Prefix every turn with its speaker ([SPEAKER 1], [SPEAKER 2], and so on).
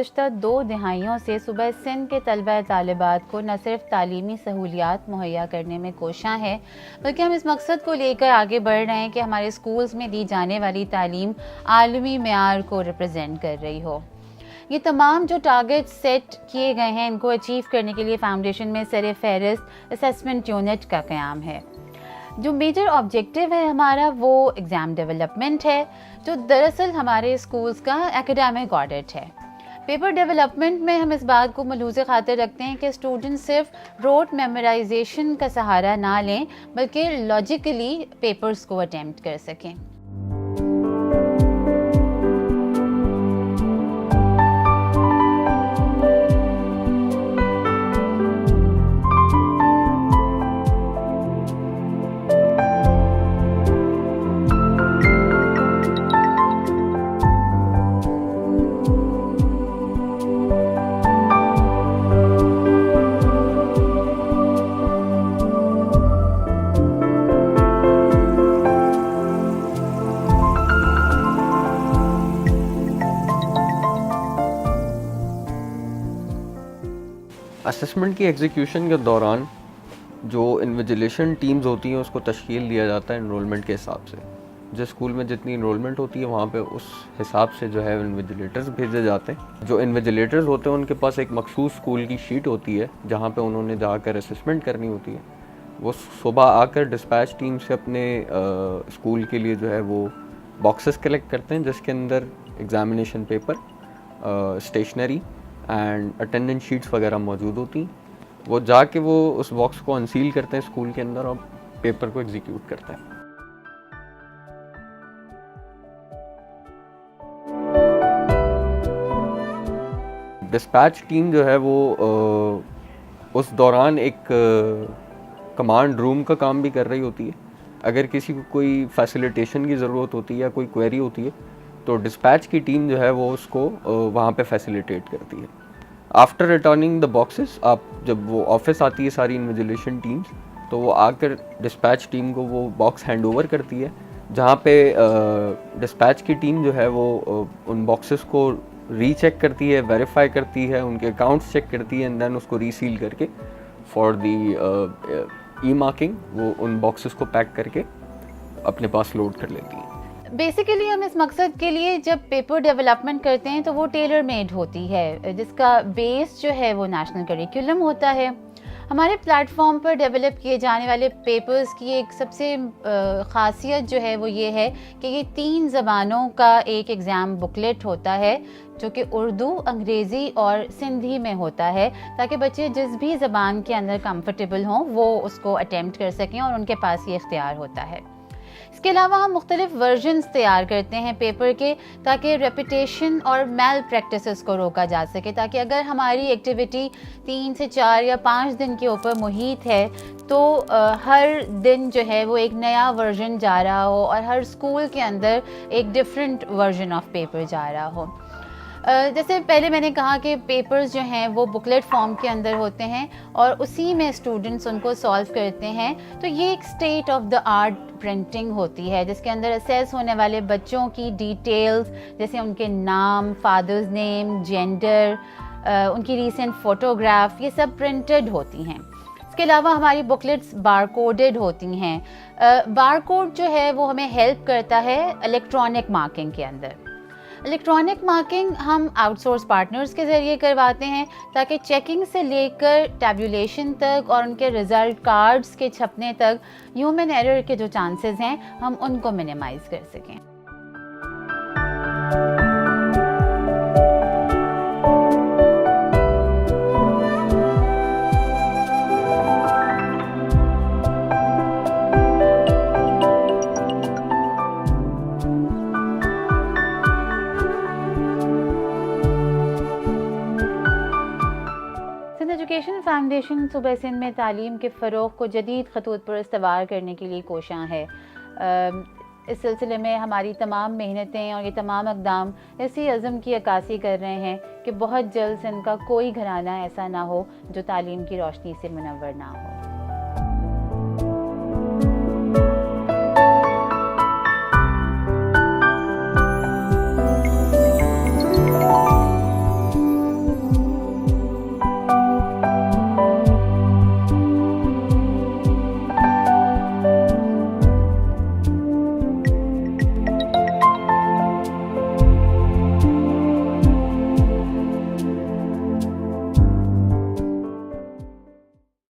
[SPEAKER 1] गुज़श्ता 2 दहाइयों से सूबा सिंध के तलबा तालिबात को न सिर्फ तालीमी सहूलियात मुहैया करने में कोशां है, बल्कि हम इस मकसद को लेकर आगे बढ़ रहे हैं कि हमारे स्कूल्स में दी जाने वाली तालीम आलमी मेयार को रिप्रेजेंट कर रही हो। ये तमाम जो टारगेट सेट किए गए हैं, इनको अचीव करने के लिए फाउंडेशन में सर फहरिस्त असेसमेंट यूनिट का क़याम है। जो मेजर ऑब्जेक्टिव है हमारा वो एग्ज़ाम डेवलपमेंट है, जो दरअसल हमारे स्कूल्स का एकेडमिक ऑडिट है। पेपर डेवलपमेंट में हम इस बात को मलूज़े खातिर रखते हैं कि स्टूडेंट सिर्फ रोट मेमोराइजेशन का सहारा ना लें, बल्कि लॉजिकली पेपर्स को अटेम्प्ट कर सकें।
[SPEAKER 2] असेसमेंट की एग्जीक्यूशन के दौरान जो इन्विजिलेशन टीम्स होती हैं उसको तश्कील दिया जाता है इनरोलमेंट के हिसाब से। जिस स्कूल में जितनी इनरोलमेंट होती है वहाँ पे उस हिसाब से जो है इन्विजिलेटर्स भेजे जाते हैं। जो इन्विजिलेटर्स होते हैं उनके पास एक मखसूस स्कूल की शीट होती है जहाँ पे उन्होंने जाकर असेसमेंट करनी होती है। वो सुबह आकर डिस्पैच टीम से अपने स्कूल के लिए जो है वो बॉक्सेस कलेक्ट करते हैं जिसके अंदर examination paper, stationery and attendance sheets वगैरह मौजूद होती हैं। वो जाके वो उस बॉक्स को अनसील करते हैं स्कूल के अंदर और पेपर को एग्जीक्यूट करते हैं। डिस्पैच टीम जो है वो उस दौरान एक कमांड रूम का काम भी कर रही होती है। अगर किसी को कोई फैसिलिटेशन की ज़रूरत होती है या कोई क्वेरी होती है तो डिस्पैच की टीम जो है वो उसको वहाँ पे फैसिलिटेट करती है। आफ्टर रिटर्निंग द बॉक्सेस, आप जब वो ऑफिस आती है सारी इन्विजिलेशन टीम्स, तो वो आकर डिस्पैच टीम को वो बॉक्स हैंड ओवर करती है, जहाँ पे डिस्पैच की टीम जो है वो उन बॉक्सेस को रीचेक करती है, वेरीफाई करती है, उनके अकाउंट्स चेक करती है एंड देन उसको रीसील करके फॉर दी ई मार्किंग वो उन बॉक्सेस को पैक करके अपने पास लोड कर लेती है।
[SPEAKER 1] बेसिकली हम इस मकसद के लिए जब पेपर डेवलपमेंट करते हैं तो वो टेलर मेड होती है, जिसका बेस जो है वो नेशनल करिकुलम होता है। हमारे प्लेटफॉर्म पर डेवलप किए जाने वाले पेपर्स की एक सबसे ख़ासियत जो है वो ये है कि ये 3 ज़बानों का एक एग्ज़ाम बुकलेट होता है, जो कि उर्दू, अंग्रेज़ी और सिंधी में होता है, ताकि बच्चे जिस भी ज़बान के अंदर कंफर्टेबल हों वो उसको अटेम्प्ट कर सकें और उनके पास ये इख्तियार होता है। इसके अलावा हम मुख्तलिफ वर्जन्स तैयार करते हैं पेपर के, ताकि रेपिटेशन और मैल प्रैक्टिसेस को रोका जा सके, ताकि अगर हमारी एक्टिविटी 3 से 4 या 5 दिन के ऊपर मुहित है तो हर दिन जो है वो एक नया वर्जन जा रहा हो और हर स्कूल के अंदर एक डिफरेंट वर्जन ऑफ पेपर जा रहा हो। जैसे पहले मैंने कहा कि पेपर्स जो हैं वो बुकलेट फॉर्म के अंदर होते हैं और उसी में स्टूडेंट्स उनको सॉल्व करते हैं। तो ये एक state of the art printing होती है जिसके अंदर असेस होने वाले बच्चों की डिटेल्स, जैसे उनके नाम, फादर्स नेम, जेंडर, उनकी रीसेंट फ़ोटोग्राफ, ये सब प्रिंटेड होती हैं। इसके अलावा हमारी बुकलेट्स बारकोडेड होती हैं। बारकोड जो है वो हमें हेल्प करता है इलेक्ट्रॉनिक मार्किंग के अंदर। इलेक्ट्रॉनिक मार्किंग हम आउटसोर्स पार्टनर्स के ज़रिए करवाते हैं, ताकि चेकिंग से लेकर टैब्यूलेशन तक और उनके रिज़ल्ट कार्ड्स के छपने तक ह्यूमन एरर के जो चांसेस हैं हम उनको मिनिमाइज़ कर सकें। एजुकेशन फाउंडेशन सूबा सिंध में तालीम के फ़रोग़ को जदीद खतूत पर इस्तवार करने के लिए कोशां है। इस सिलसिले में हमारी तमाम मेहनतें और ये तमाम इक़दाम इसी अज़म की अक्कासी कर रहे हैं कि बहुत जल्द सिंध का कोई घराना ऐसा ना हो जो तालीम की रोशनी से मुनव्वर ना हो।